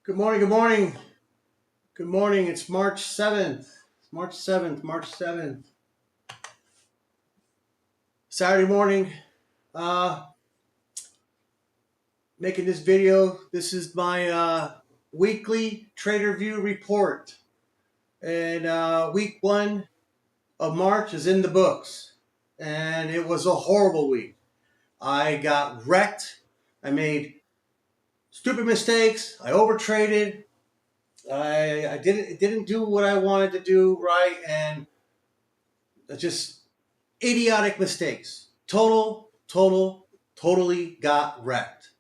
Good morning, good morning. Good morning. It's March 7th. March 7th. Saturday morning. Uh Making this video. This is my weekly TRADERVUE report. And week 1 of March is in the books. And it was a horrible week. I got wrecked. I made stupid mistakes. I overtraded. I didn't do what I wanted to do right, and just idiotic mistakes. Totally got wrecked.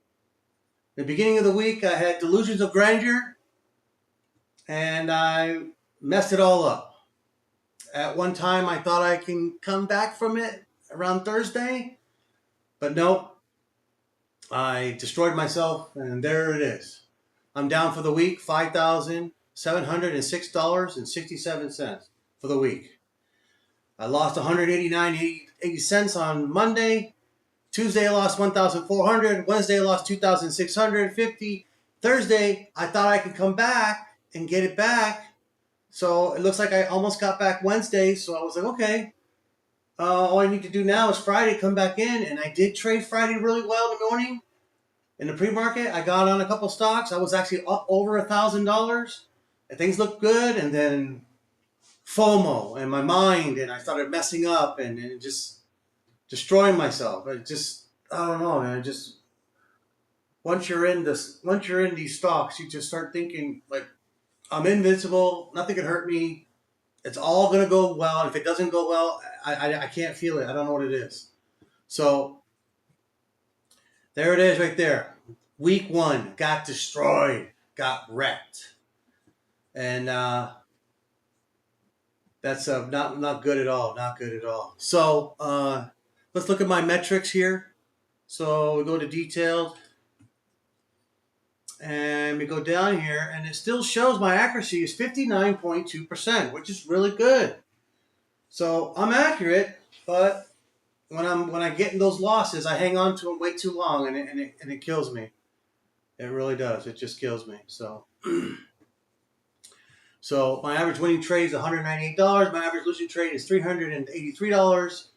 The beginning of the week, I had delusions of grandeur, and I messed it all up. At one time, I thought I can come back from it around Thursday, but nope. I destroyed myself, and there it is. I'm down for the week, $5,706.67 for the week. I lost 189.80 cents on Monday. Tuesday I lost 1,400. Wednesday I lost 2,650. Thursday I thought I could come back and get it back. So it looks like I almost got back Wednesday. So I was like, okay, all I need to do now is Friday come back in, and I did trade Friday really well in the morning. In the pre-market, I got on a couple stocks. I was actually up over $1,000. And things looked good, and then FOMO in my mind, and I started messing up and just destroying myself. I don't know, man. Once you're in these stocks, you just start thinking like, I'm invincible. Nothing can hurt me. It's all gonna go well. And if it doesn't go well, I can't feel it. I don't know what it is. So there it is, right there. Week 1 got destroyed, got wrecked, and that's not good at all. Not good at all. So let's look at my metrics here. So we go to detailed, and we go down here, and it still shows my accuracy is 59.2%, which is really good. So I'm accurate, but when I get in those losses, I hang on to them way too long, and it kills me. It really does. It just kills me. So so my average winning trade is $198. My average losing trade is $383.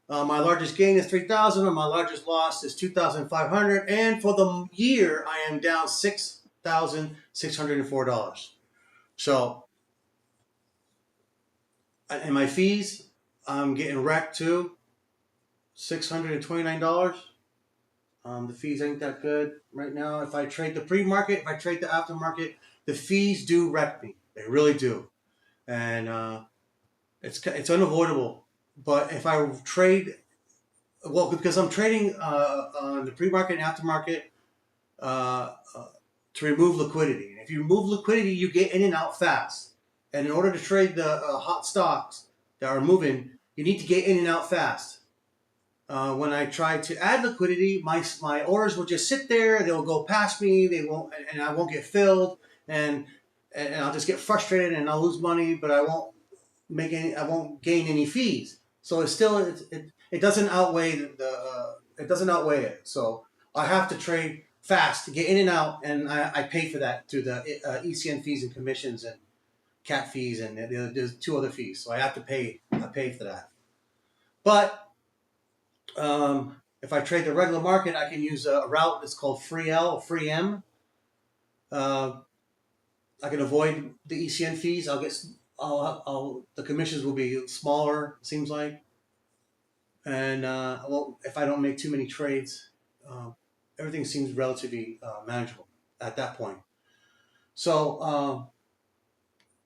My largest gain is $3,000, and my largest loss is $2,500. And for the year, I am down $6,604. So, and my fees, I'm getting wrecked too. $629. The fees ain't that good right now. If I trade the pre-market, if I trade the aftermarket, the fees do wreck me. They really do, and it's unavoidable. But if I trade, well, because I'm trading on the pre-market and aftermarket to remove liquidity. And if you remove liquidity, you get in and out fast. And in order to trade the hot stocks that are moving, you need to get in and out fast. When I try to add liquidity, my orders will just sit there. They'll go past me. They won't, and I won't get filled. And I'll just get frustrated, and I'll lose money. But I won't gain any fees. So it doesn't outweigh it doesn't outweigh it. So I have to trade fast to get in and out, and I pay for that through the ECN fees and commissions and cat fees, and there's 2 other fees. So I have to pay. I pay for that. But if I trade the regular market, I can use a route that's called Free L or Free M. I can avoid the ECN fees. The commissions will be smaller, seems like, and if I don't make too many trades, everything seems relatively manageable at that point. So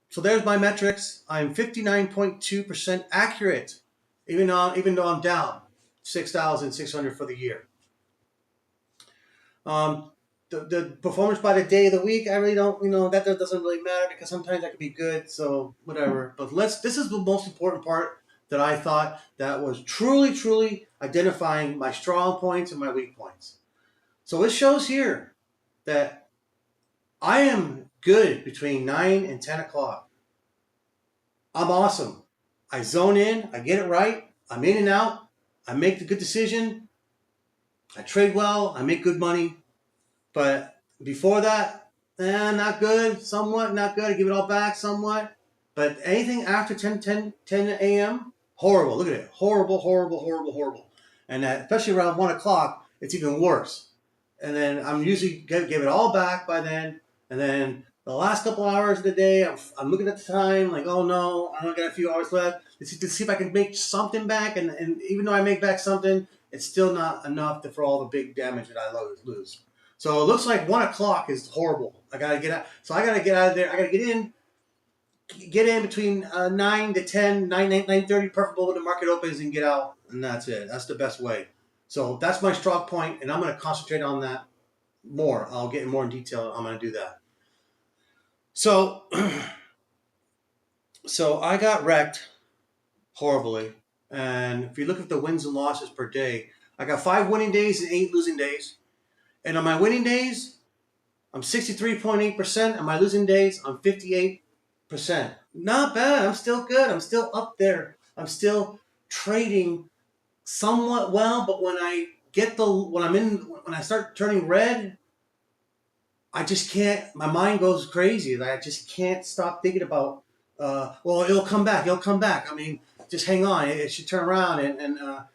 so there's my metrics. I'm 59.2% accurate, even though I'm down 6,600 for the year. The performance by the day of the week, I really don't, that doesn't really matter, because sometimes that could be good, so whatever. But this is the most important part that I thought that was truly identifying my strong points and my weak points. So it shows here that I am good between 9 and 10 o'clock. I'm awesome. I zone in, I get it right, I'm in and out, I make the good decision, I trade well, I make good money. But before that, not good, somewhat not good. I give it all back somewhat. But anything after 10 a.m., horrible. Look at it. Horrible, horrible, horrible, horrible. And especially around 1 o'clock, it's even worse. And then I'm usually give it all back by then. And then the last couple hours of the day, I'm looking at the time like, oh no, I only got a few hours left. To see if I can make something back. And even though I make back something, it's still not enough for all the big damage that I lose. So it looks like 1 o'clock is horrible. I gotta get out. So I gotta get out of there. I gotta get in between 9 to 10, 9:30, preferable when the market opens, and get out. And that's it. That's the best way. So that's my strong point, and I'm gonna concentrate on that more. I'll get more in detail. I'm gonna do that. So, so I got wrecked horribly. And if you look at the wins and losses per day, I got 5 winning days and 8 losing days. And on my winning days, I'm 63.8%. On my losing days, I'm 58%. Not bad. I'm still good. I'm still up there. I'm still trading somewhat well, but when I start turning red, I just can't, my mind goes crazy. I just can't stop thinking about, well, it'll come back. It'll come back. I mean, just hang on. It should turn around.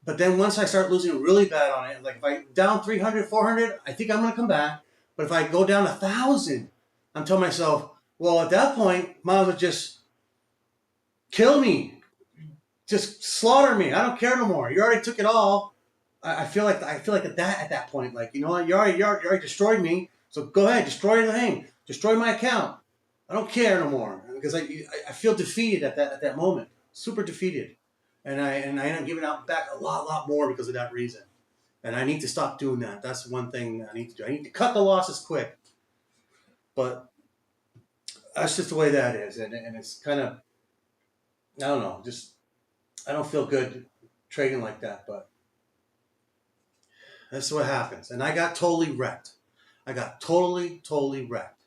But then once I start losing really bad on it, like if I down 300, 400, I think I'm going to come back. But if I go down 1,000, I'm telling myself, well, at that point, might as well just kill me. Just slaughter me. I don't care no more. You already took it all. I feel like at that point, like, you know what, you already destroyed me. So go ahead, destroy the thing. Destroy my account. I don't care no more. Because I feel defeated at that moment. Super defeated. And I end up giving out back a lot more because of that reason. And I need to stop doing that. That's one thing I need to do. I need to cut the losses quick. But that's just the way that is. And it's kind of, I don't know, just, I don't feel good trading like that. But that's what happens. And I got totally wrecked. I got totally wrecked.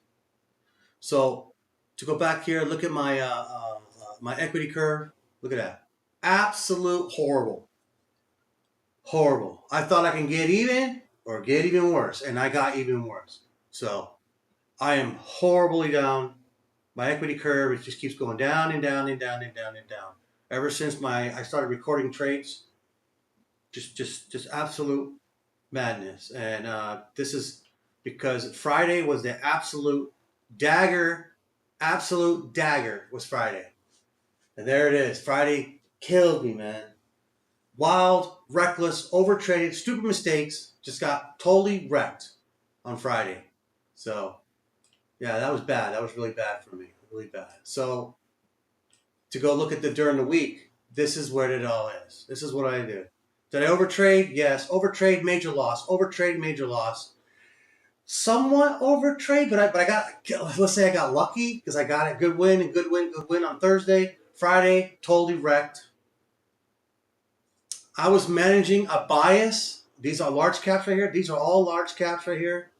So to go back here, look at my equity curve. Look at that. Absolute horrible. Horrible. I thought I can get even or get even worse, and I got even worse. So I am horribly down. My equity curve, it just keeps going down and down and down and down and down. Ever since I started recording trades, just absolute madness. And this is because Friday was the absolute dagger. Absolute dagger was Friday. And there it is. Friday killed me, man. Wild, reckless, overtraded, stupid mistakes. Just got totally wrecked on Friday. So, yeah, that was bad. That was really bad for me. Really bad. So, to go look at during the week, this is where it all is. This is what I do. Did I overtrade? Yes. Overtrade, major loss. Overtrade, major loss. Somewhat overtrade, but I got, let's say I got lucky because I got a good win on Thursday. Friday, totally wrecked. I was managing a bias. These are large caps right here. These are all large caps right here.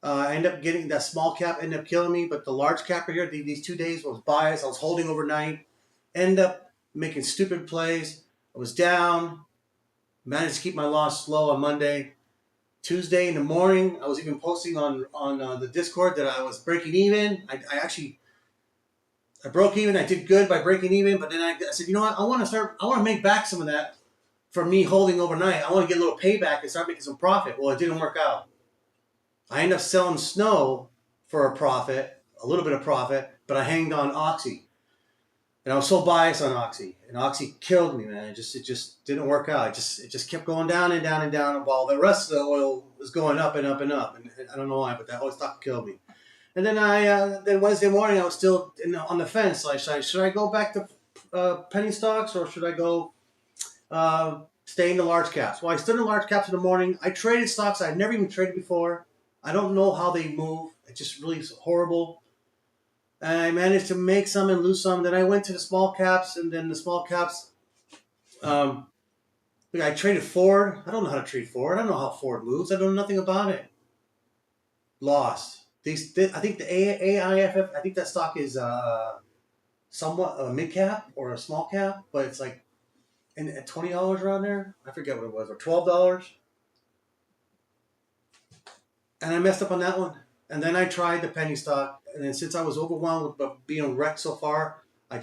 I end up getting that small cap, ended up killing me, but the large cap right here, these 2 days was bias. I was holding overnight. End up making stupid plays. I was down. Managed to keep my loss low on Monday. Tuesday in the morning, I was even posting on the Discord that I was breaking even. I broke even. I did good by breaking even, but then I said, you know what? I want to make back some of that for me holding overnight. I want to get a little payback and start making some profit. Well, it didn't work out. I ended up selling snow for a profit, a little bit of profit, but I hanged on Oxy. And I was so biased on Oxy. And Oxy killed me, man. It just didn't work out. It just kept going down and down and down while the rest of the oil was going up and up and up. And I don't know why, but that oil stock killed me. And then then Wednesday morning, I was still on the fence. Like, should I go back to penny stocks or should I go stay in the large caps? Well, I stood in large caps in the morning. I traded stocks I'd never even traded before. I don't know how they move. It's just really horrible. And I managed to make some and lose some. Then I went to the small caps, and then the small caps. I traded Ford. I don't know how to trade Ford. I don't know how Ford moves. I know nothing about it. Lost. I think the AIFF. I think that stock is somewhat a mid cap or a small cap, but it's like at $20 around there. I forget what it was, or $12. And I messed up on that one. And then I tried the penny stock, and then since I was overwhelmed with being wrecked so far, I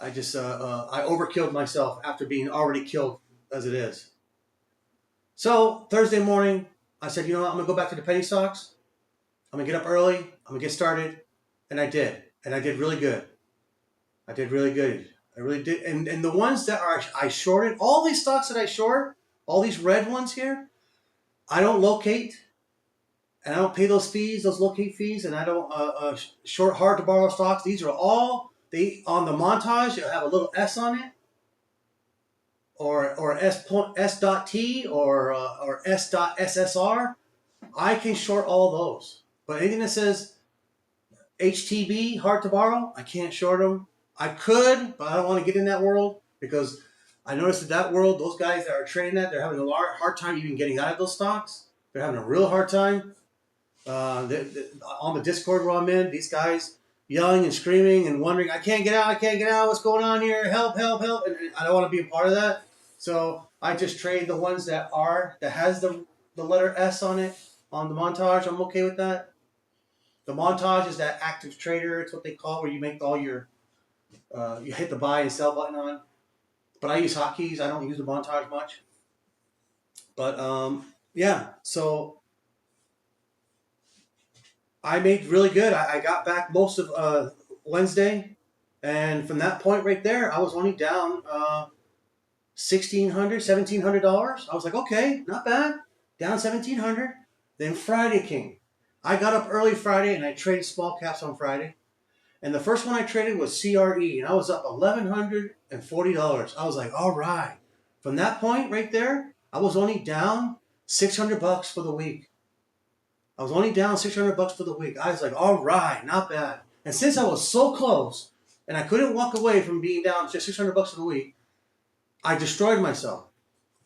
overkilled myself after being already killed as it is. So Thursday morning, I said, you know what, I'm gonna go back to the penny stocks. I'm gonna get up early. I'm gonna get started, and I did, and I did really good. I did really good. I really did. And the ones that I shorted, all these stocks that I short, all these red ones here, I don't locate, and I don't pay those fees, those locate fees, and I don't short hard to borrow stocks. These are all they on the montage. You'll have a little S on it, or S dot T or S dot SSR. I can short all those, but anything that says HTB, hard to borrow, I can't short them. I could, but I don't want to get in that world because I noticed that world, those guys that are trading that, they're having a hard time even getting out of those stocks. They're having a real hard time. On the Discord where I'm in, these guys yelling and screaming and wondering, I can't get out, what's going on here, help, help, help. And I don't want to be a part of that. So I just trade the ones that has the letter S on it on the montage. I'm okay with that. The montage is that active trader. It's what they call it, where you make all your, you hit the buy and sell button on. But I use hotkeys. I don't use the montage much. But yeah, so I made really good. I got back most of Wednesday. And from that point right there, I was only down $1,600, $1,700. I was like, okay, not bad. Down 1,700. Then Friday came. I got up early Friday and I traded small caps on Friday. And the first one I traded was CRE, and I was up $1,140. I was like, all right. From that point right there, I was only down $600 for the week. I was only down $600 for the week. I was like, all right, not bad. And since I was so close, and I couldn't walk away from being down just $600 for the week, I destroyed myself.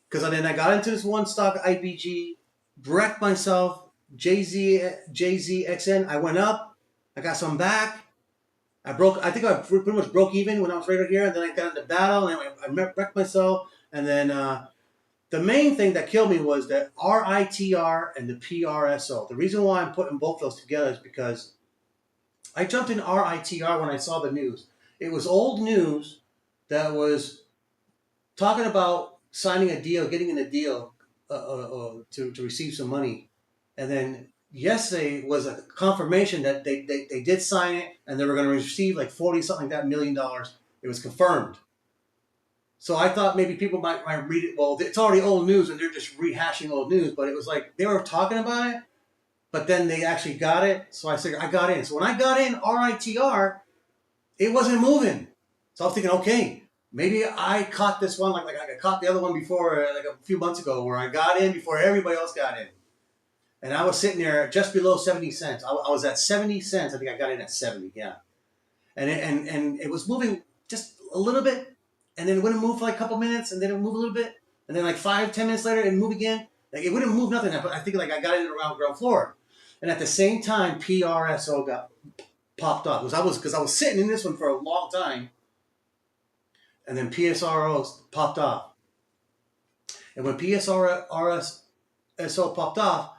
Because then I got into this one stock, IBG, wrecked myself, JZXN. I went up, I got some back. I think I pretty much broke even when I was right here, and then I got into battle, and I wrecked myself. And then the main thing that killed me was the RITR and the PRSO. The reason why I'm putting both those together is because I jumped in RITR when I saw the news. It was old news that was talking about signing a deal, getting in a deal to receive some money. And then yesterday was a confirmation that they did sign it and they were going to receive like 40 something like that $1 million. It was confirmed. So I thought maybe people might read it. Well, it's already old news and they're just rehashing old news. But it was like they were talking about it, but then they actually got it. So I said, I got in. So when I got in RITR, it wasn't moving. So I was thinking, okay, maybe I caught this one like I caught the other one before, like a few months ago, where I got in before everybody else got in. And I was sitting there just below 70 cents. I was at 70 cents. I think I got in at 70, yeah. And it was moving just a little bit, and then it wouldn't move for like a couple minutes, and then it would move a little bit, and then like 5-10 minutes later, it would move again. Like it wouldn't move nothing. I think like I got in around ground floor. And at the same time, PRSO got popped off. Because I was sitting in this one for a long time, and then PSRO popped off. And when PSRSO popped off,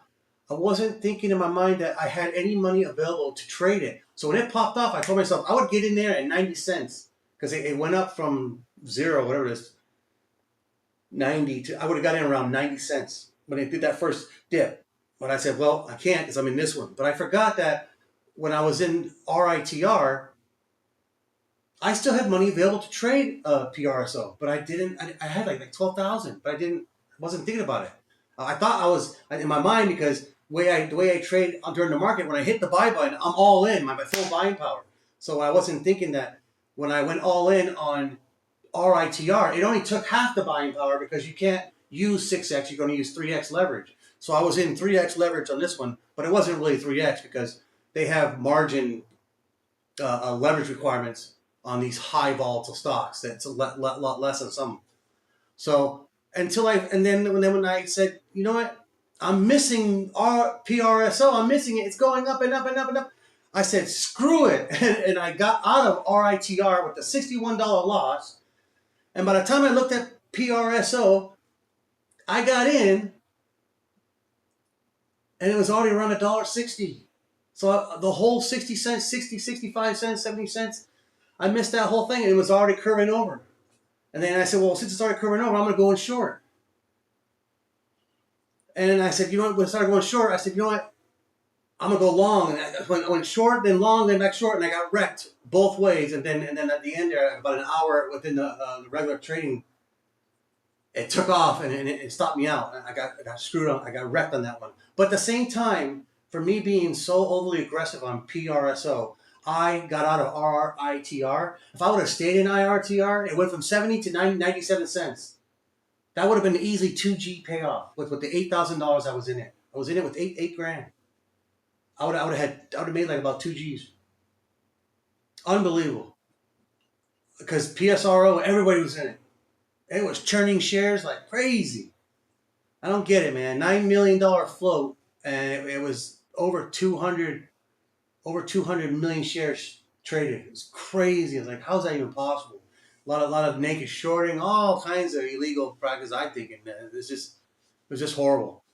I wasn't thinking in my mind that I had any money available to trade it. So when it popped off, I told myself I would get in there at 90 cents because it went up from zero, whatever it is, 90 to, I would have got in around 90 cents when it did that first dip. But I said, well, I can't because I'm in this one. But I forgot that when I was in RITR, I still had money available to trade PRSO, but I didn't. I had like 12,000, but I wasn't thinking about it. I thought I was in my mind because the way I trade during the market, when I hit the buy button, I'm all in, my full buying power. So I wasn't thinking that when I went all in on RITR, it only took half the buying power because you can't use 6x, you're going to use 3x leverage. So I was in 3x leverage on this one, but it wasn't really 3x because they have margin leverage requirements on these high volatile stocks. That's a lot less than some. So and then when I said, you know what, I'm missing PRSO, I'm missing it. It's going up and up and up and up. I said, screw it, and I got out of RITR with a $61 loss. And by the time I looked at PRSO, I got in, and it was already around $1.60. So the whole 60 cents, 60, 65 cents, 70 cents, I missed that whole thing, and it was already curving over. And then I said, well, since it's already curving over, I'm going to go in short. And then I said, you know what, when I started going short, I said, you know what, I'm going to go long. And I went short, then long, then back short, and I got wrecked both ways. And then at the end there, about an hour within the regular trading, it took off and it stopped me out. I got screwed up. I got wrecked on that one. But at the same time, for me being so overly aggressive on PRSO, I got out of RRITR. If I would have stayed in IRTR, it went from 70 to 97 cents. That would have been an easy 2G payoff with the $8,000 I was in it. I was in it with eight grand. I would have made like about 2Gs. Unbelievable. Because PSRO, everybody was in it. It was churning shares like crazy. I don't get it, man. $9 million float, and it was over 200 million shares traded. It's crazy. It's like, how's that even possible? A lot of naked shorting, all kinds of illegal practice. I think, and it was just horrible.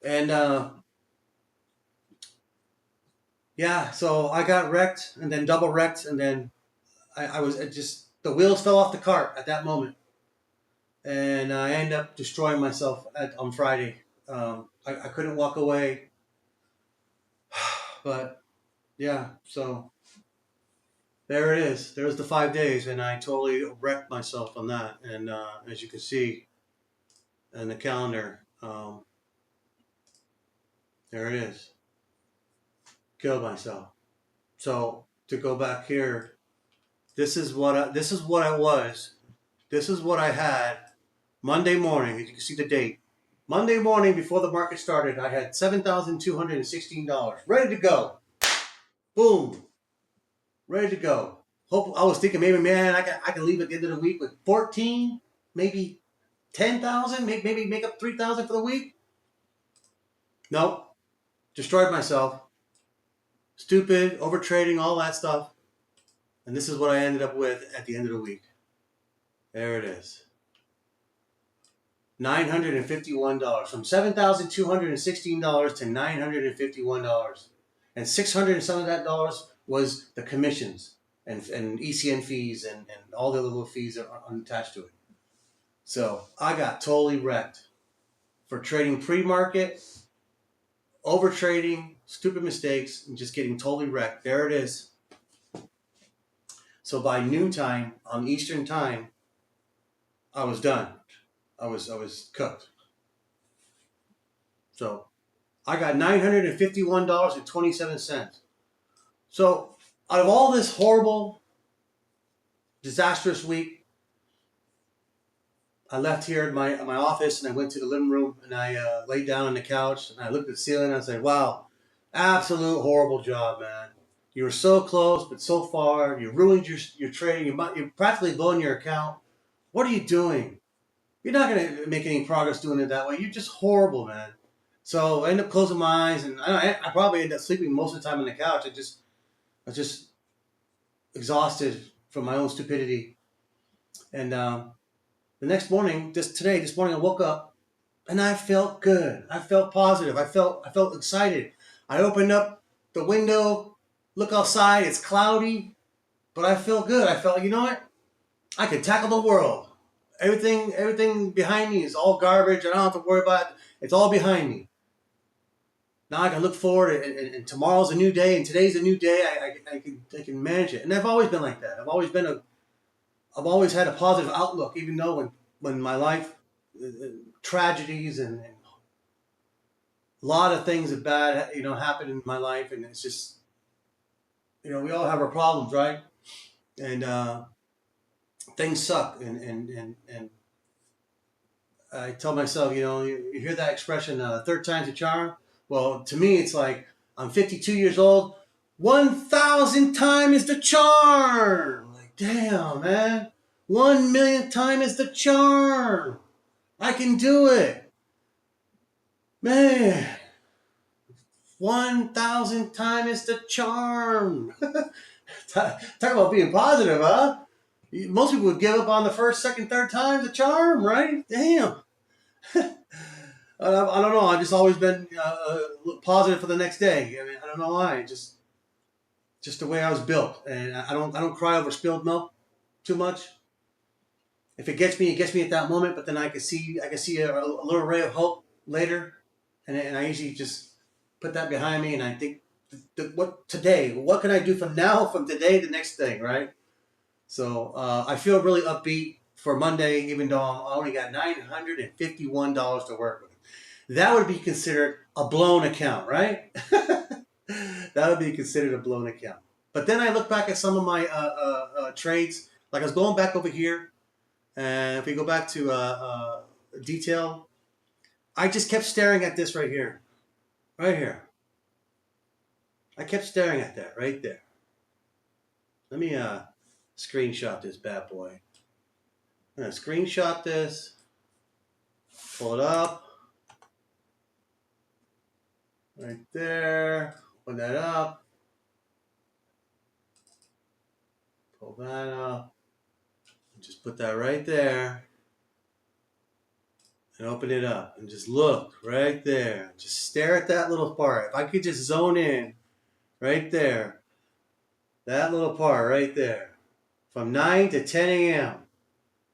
And yeah, so I got wrecked, and then double wrecked, and then the wheels fell off the cart at that moment, and I ended up destroying myself on Friday. I couldn't walk away, but yeah, so there it is. There's the 5 days, and I totally wrecked myself on that. And as you can see in the calendar, there it is. Killed myself. So to go back here, this is what I was. This is what I had Monday morning. As you can see the date. Monday morning before the market started, I had $7,216 ready to go. Boom. Ready to go. Hope I was thinking maybe, man, I can leave at the end of the week with 14, maybe 10,000, maybe make up 3,000 for the week. Nope. Destroyed myself. Stupid, overtrading, all that stuff. And this is what I ended up with at the end of the week. There it is. $951. From $7,216 to $951. And $600 and some of that dollars was the commissions and ECN fees and all the other little fees that are attached to it. So I got totally wrecked for trading pre-market, over trading, stupid mistakes, and just getting totally wrecked. There it is. So by noontime on Eastern time, I was done. I was cooked. So I got $951.27. So out of all this horrible, disastrous week, I left here at my office and I went to the living room and I laid down on the couch and I looked at the ceiling and I said, wow, absolute horrible job, man. You were so close, but so far. You ruined your trading. You're practically blowing your account. What are you doing? You're not going to make any progress doing it that way. You're just horrible, man. So I ended up closing my eyes, and I probably ended up sleeping most of the time on the couch. I was just exhausted from my own stupidity. And the next morning, this morning, I woke up, and I felt good. I felt positive. I felt excited. I opened up the window, look outside. It's cloudy, but I feel good. I felt, you know what? I can tackle the world. Everything behind me is all garbage. I don't have to worry about it. It's all behind me. Now I can look forward, and tomorrow's a new day, and today's a new day. I can manage it, and I've always been like that. I've always had a positive outlook, even though when my life, tragedies and a lot of things that bad happened in my life, and it's just we all have our problems, right? And things suck, and I tell myself, you hear that expression, third time's a charm. Well, to me, it's like I'm 52 years old. 1,000 times is the charm. Like, damn, man. 1,000,000th time is the charm. I can do it. Man. 1,000 times is the charm. Talk about being positive, huh? Most people would give up on the first, second, third time the charm, right? Damn. I don't know. I've just always been positive for the next day. I mean, I don't know why. Just the way I was built, and I don't cry over spilled milk too much. If it gets me at that moment. But then I can see a little ray of hope later, and I usually just put that behind me, and I think, what today? What can I do from now, from today, the next thing, right? So I feel really upbeat for Monday, even though I only got $951 to work with. That would be considered a blown account, right? That would be considered a blown account. But then I look back at some of my trades. Like I was going back over here, and if we go back to detail, I just kept staring at this right here, right here. I kept staring at that right there. Let me screenshot this bad boy. I'm gonna screenshot this, pull it up, right there. Open that up, pull that up, and just put that right there, and open it up, and just look right there. Just stare at that little part. If I could just zone in right there, that little part right there, from 9 to 10 a.m.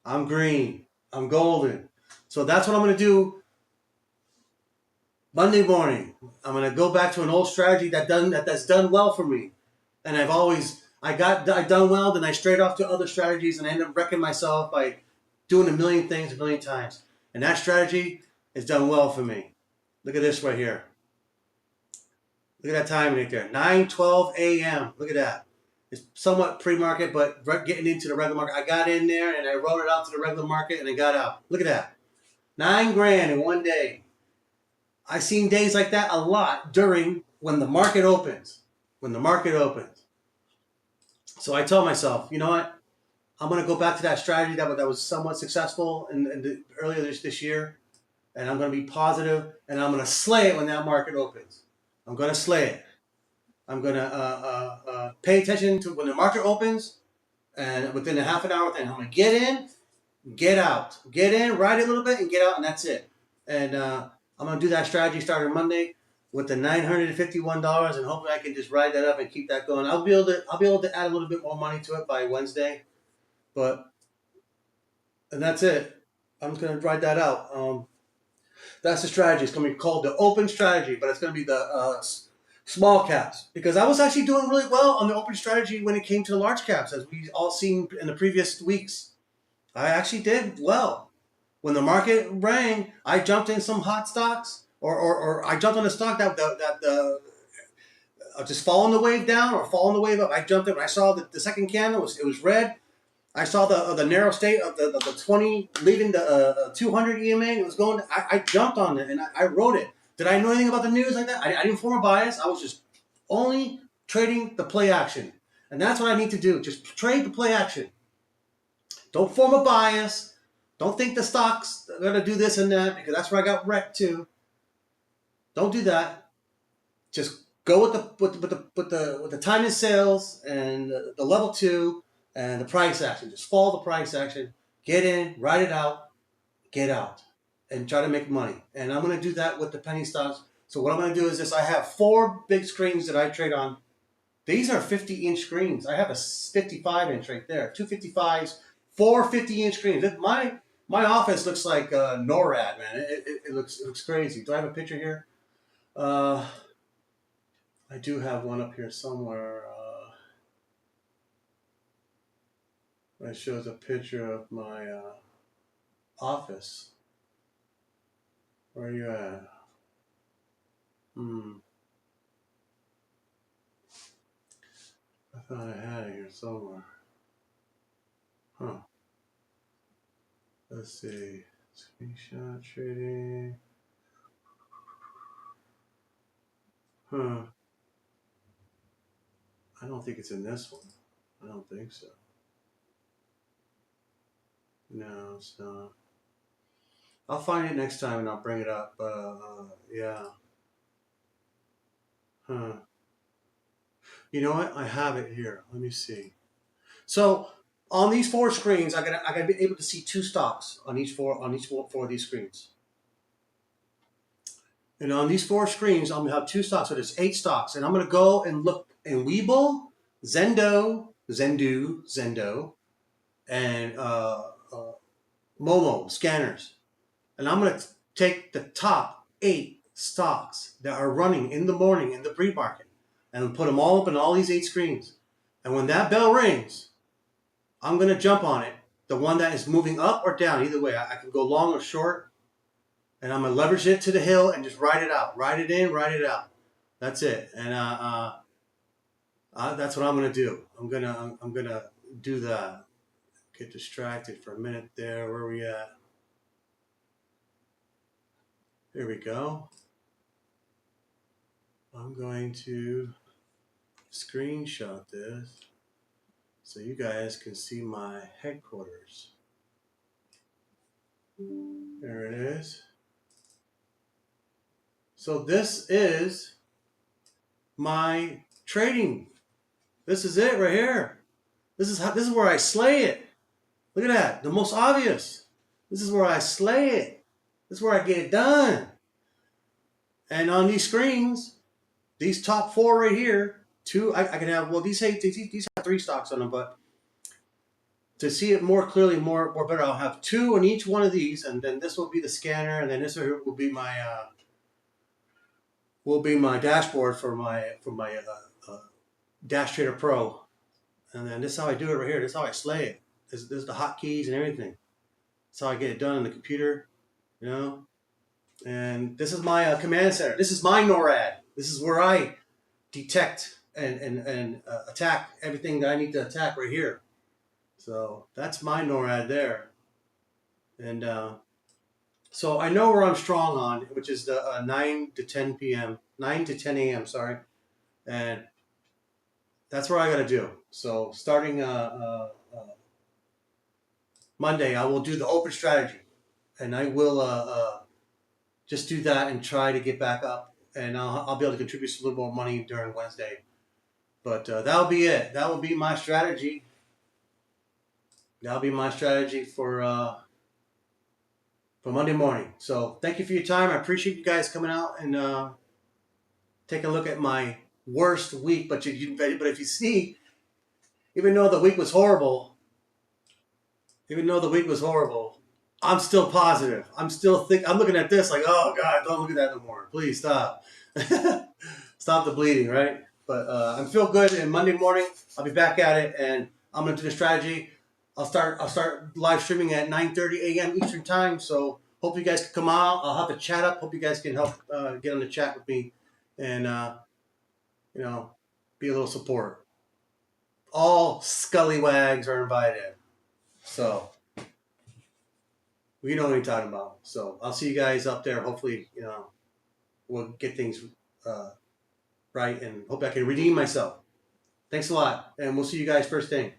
I'm green. I'm golden. So that's what I'm going to do Monday morning. I'm going to go back to an old strategy that's done well for me. And I done well, then I strayed off to other strategies, and I ended up wrecking myself by doing a million things a million times. And that strategy has done well for me. Look at this right here. Look at that time right there. 9:12 a.m. Look at that. It's somewhat pre-market, but getting into the regular market. I got in there and I rode it out to the regular market and I got out. Look at that. 9 grand in one day. I've seen days like that a lot during when the market opens. When the market opens. So I told myself, you know what? I'm going to go back to that strategy that was somewhat successful earlier this year. And I'm going to be positive and I'm going to slay it when that market opens. I'm going to slay it. I'm going to pay attention to when the market opens, and within a half an hour thing, I'm going to get in, get out. Get in, ride it a little bit, and get out, and that's it. And I'm going to do that strategy starting Monday with the $951, and hopefully I can just ride that up and keep that going. I'll be able to add a little bit more money to it by Wednesday, and that's it. I'm just going to ride that out. That's the strategy. It's going to be called the open strategy, but it's going to be the small caps, because I was actually doing really well on the open strategy when it came to the large caps, as we all seen in the previous weeks. I actually did well. When the market rang, I jumped in some hot stocks, or I jumped on a stock that just following the wave down or following the wave up. I jumped in. When I saw the second candle, it was red. I saw the narrow state of the 20 leaving the 200 EMA. And it was going. I jumped on it and I wrote it. Did I know anything about the news like that? I didn't form a bias. I was just only trading the play action, and that's what I need to do. Just trade the play action. Don't form a bias. Don't think the stocks are gonna do this and that, because that's where I got wrecked too. Don't do that. Just go with the time in sales and the level two and the price action. Just follow the price action. Get in, ride it out, get out, and try to make money. And I'm gonna do that with the penny stocks. So what I'm gonna do is this: I have 4 big screens that I trade on. These are 50-inch screens. I have a 55-inch right there. 2 55s, 4 50-inch screens. My office looks like NORAD, man. It looks crazy. Do I have a picture here? I do have one up here somewhere. It shows a picture of my office. Where are you at? I thought I had it here somewhere. Huh. Let's see. Screenshot trading. Huh. I don't think it's in this one. I don't think so. No, it's not. I'll find it next time and I'll bring it up. Yeah. Huh. You know what? I have it here. Let me see. So on these 4 screens, I gotta be able to see 2 stocks on each four of these screens. And on these 4 screens, I'm gonna have 2 stocks, so there's 8 stocks. And I'm gonna go and look in Webull, Zendo, and Momo scanners. And I'm gonna take the top 8 stocks that are running in the morning in the pre-market and put them all up in all these 8 screens. And when that bell rings, I'm gonna jump on it. The one that is moving up or down, either way. I can go long or short. And I'm gonna leverage it to the hill and just ride it out, ride it in, ride it out. That's it. And that's what I'm gonna do. I'm gonna do that. Get distracted for a minute there. Where are we at? Here we go. I'm going to screenshot this so you guys can see my headquarters. There it is. So this is my trading. This is it right here. This is where I slay it. Look at that. The most obvious. This is where I slay it. This is where I get it done. And on these screens, these top 4 right here, 2 I can have. Well, these have 3 stocks on them, but to see it more clearly, more better, I'll have 2 on each one of these, and then this will be the scanner, and then this will be my dashboard for my Dash Trader Pro, and then this is how I do it right here. This is how I slay it. This is the hotkeys and everything. That's how I get it done on the computer, you know. And this is my command center. This is my NORAD. This is where I detect and attack everything that I need to attack right here. So that's my NORAD there. And so I know where I'm strong on, which is the 9 to 10 p.m., 9 to 10 a.m., sorry. And that's what I got to do. So starting Monday, I will do the open strategy. And I will just do that and try to get back up. And I'll be able to contribute a little more money during Wednesday. But that'll be it. That will be my strategy. That'll be my strategy for Monday morning. So thank you for your time. I appreciate you guys coming out and take a look at my worst week. But if you see, even though the week was horrible, I'm still positive. I'm looking at this like, oh God, don't look at that no more. Please stop. Stop the bleeding, right? But I feel good. And Monday morning, I'll be back at it, and I'm gonna do the strategy. I'll start live streaming at 9:30 a.m. Eastern time. So hope you guys can come out. I'll have the chat up. Hope you guys can help get on the chat with me, and be a little support. All scallywags are invited. So we know what you're talking about. So I'll see you guys up there. Hopefully, we'll get things right, and hope I can redeem myself. Thanks a lot, and we'll see you guys first thing.